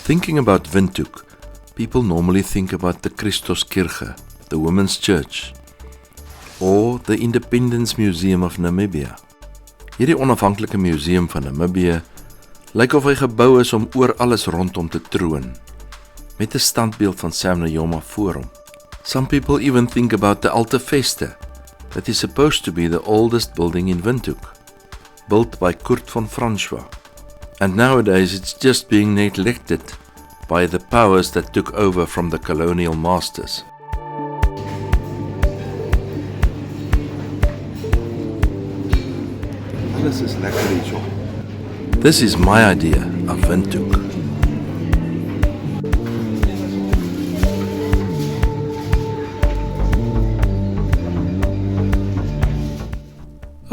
Thinking about Windhoek, people normally think about the Christuskirche, the women's church, or the Independence Museum of Namibia. Hierdie onafhanklike museum van Namibië lyk of hy gebou is om oor alles rondom te troon, met 'n standbeeld van Sam Nujoma voor hom. Some people even think about the Alte Veste, that is supposed to be the oldest building in Windhoek, built by Kurt von Francois. And nowadays it's just being neglected by the powers that took over from the colonial masters. Alles is lekker hierso. This is my idea of Windhoek.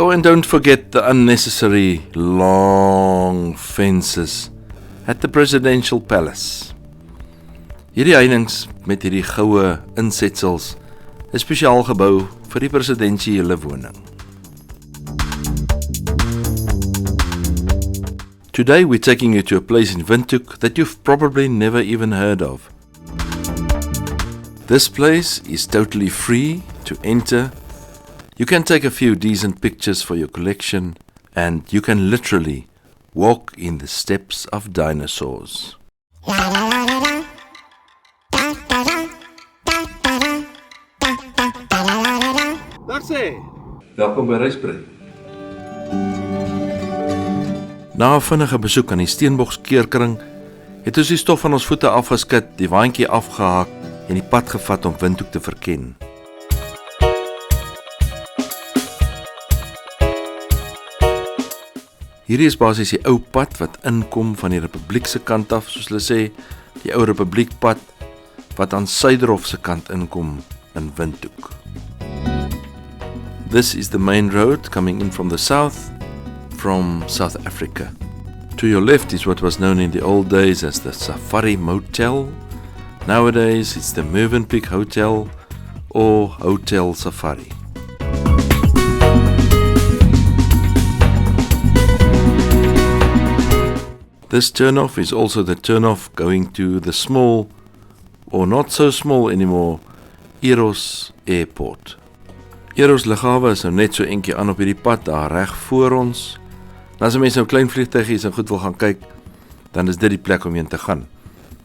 Oh, and don't forget the unnecessary long fences at the presidential palace. Hierdie heininge met hierdie goue insetsels is spesiaal gebou vir die presidensiële woning. Today we're taking you to a place in Windhoek that you've probably never even heard of. This place is totally free to enter. You can take a few decent pictures for your collection, and you can literally walk in the steps of dinosaurs. Dag sê. Welkom by Reisbrei. Na 'n vinnige besoek aan die Steenbokskeerkring, het ons die stof van ons voete afgeskit, die waantjie afgehaak en die pad gevat om Windhoek te verken. Hierdie is basies die ou pad wat inkom van die Republiek se kant af, soos hulle sê, die ou Republiekpad wat aan Suiderhof se kant inkom in Windhoek. This is the main road coming in from the south, from South Africa. To your left is what was known in the old days as the Safari Motel. Nowadays it's the Mövenpick Hotel or Hotel Safari. This turnoff is also the turnoff going to the small, or not so small anymore, Eros Airport. Eros Lughawe is nou net so eentjie aan op hierdie pad daar reg voor ons. En as 'n mens nou klein vliegtuigies en goed wil gaan kyk, dan is dit die plek om heen te gaan.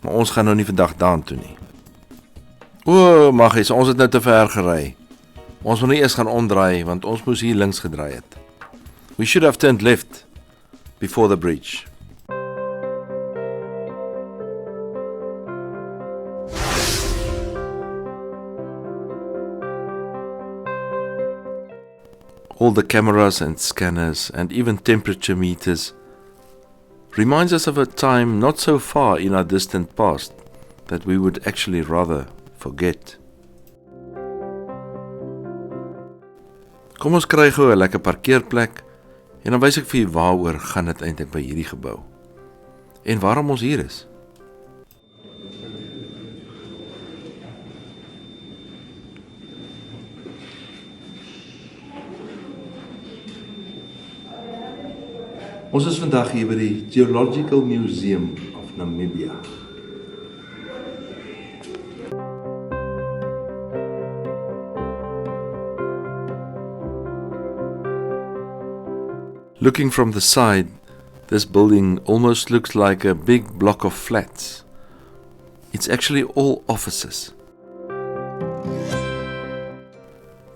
Maar ons gaan nou nie vandag daartoe nie. O, Maggies, ons het nou te ver gery. Ons moet nou eers gaan omdraai, want ons moes hier links gedraai het. We should have turned left before the bridge. All the cameras and scanners and even temperature meters reminds us of a time not so far in our distant past that we would actually rather forget. Kom ons kry gou 'n lekker parkeerplek en dan wys ek vir julle waaroor gaan dit eintlik by hierdie gebou en waarom ons hier is. Ons is vandag hier by die Geological Museum of Namibia. Looking from the side, this building almost looks like a big block of flats. It's actually all offices.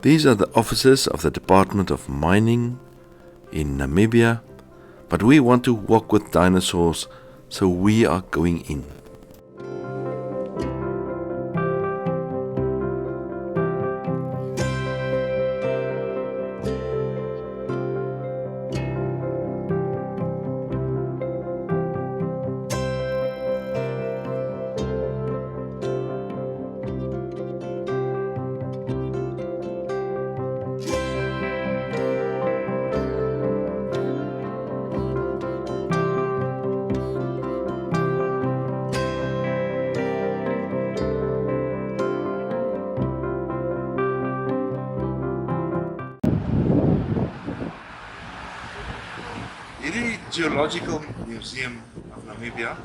These are the offices of the Department of Mining in Namibia. But we want to walk with dinosaurs, so we are going in. Hierdie Geological Museum of Namibia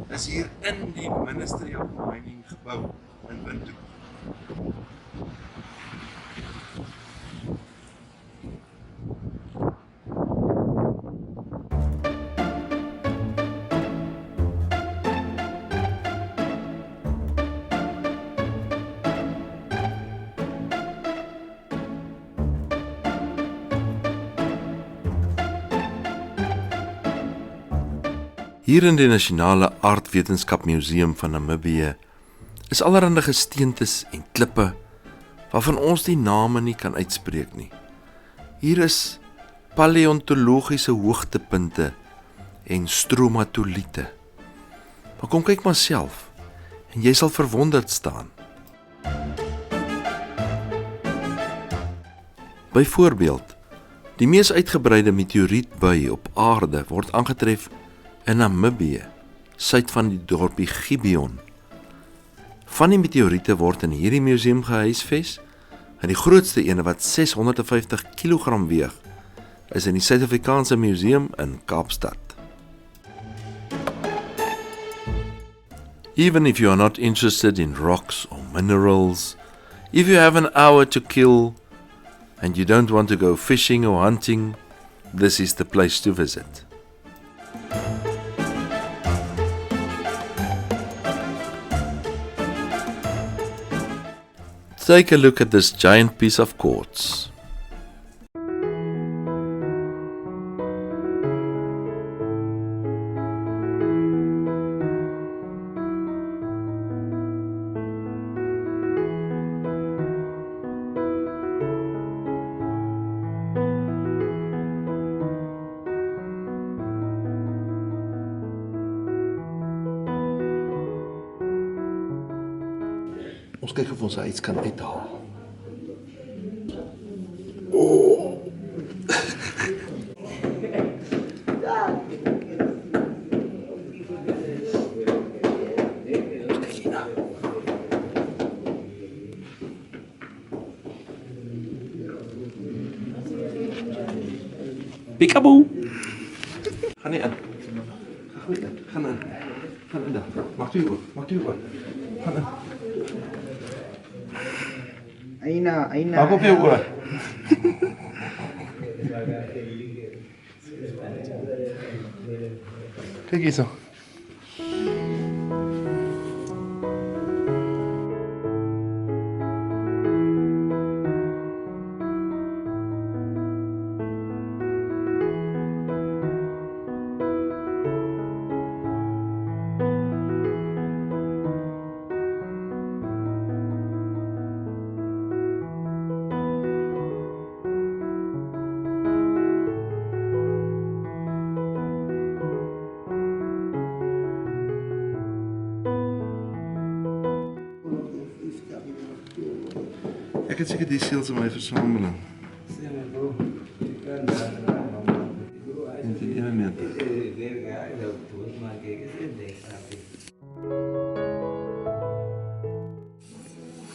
is hier in die Ministry of Mining gebou in Windhoek. Hier in die Nasionale Aardwetenskap Museum van Namibië is allerhande gesteentes en klippe waarvan ons die name nie kan uitspreek nie. Hier is paleontologiese hoogtepunte en stromatoliete. Maar kom kyk maar self en jy sal verwonderd staan. Byvoorbeeld, die mees uitgebreide meteorietbui op aarde word aangetref in Namibië, suid van die dorpie Gibeon. Van die meteoriete word in hierdie museum gehuisves, en die grootste ene wat 650 kg weeg, is in die Suid-Afrikaanse Museum in Kaapstad. Even if you are not interested in rocks or minerals, if you have an hour to kill, and you don't want to go fishing or hunting, this is the place to visit. Take a look at this giant piece of quartz. Ons kyk of ons iets kan uithaal. Oh. Kyk hier na. Peekaboo. Gaan nie in. Gaan in. Gaan in daar. Maak toe oop. Gaan in. Aina. Maak op jou oor. Kyk hier so. Ek het seker die seels in my versameling. En die ene meter.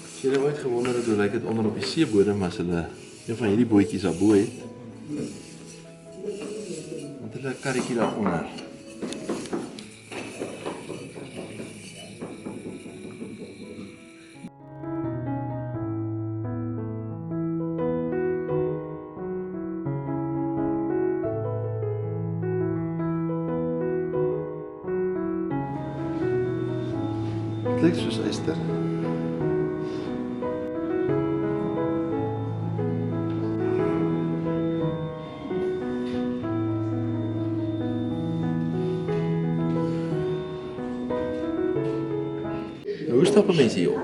As jy ooit gewonder het hoe lyk dit onder op die seebodem as hulle een van hierdie bootjies daarbo het. Want hulle 'n karretjie daaronder. Het lyk soos yster. Hoe stap 'n mens hier op?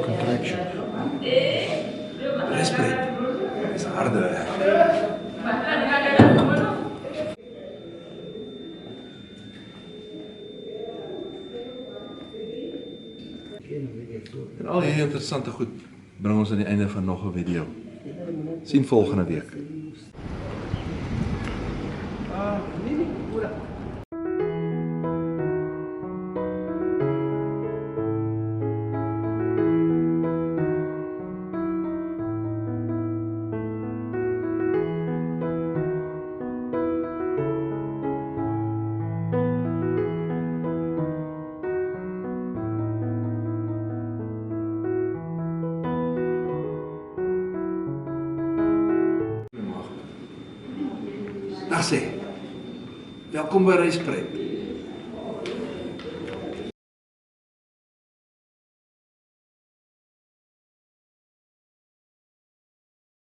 Contraction. Respect. Is harde werk. En al hierdie interessante goed bring ons aan die einde van nog 'n video. Sien volgende week. Dag sê. Welkom by Reispret.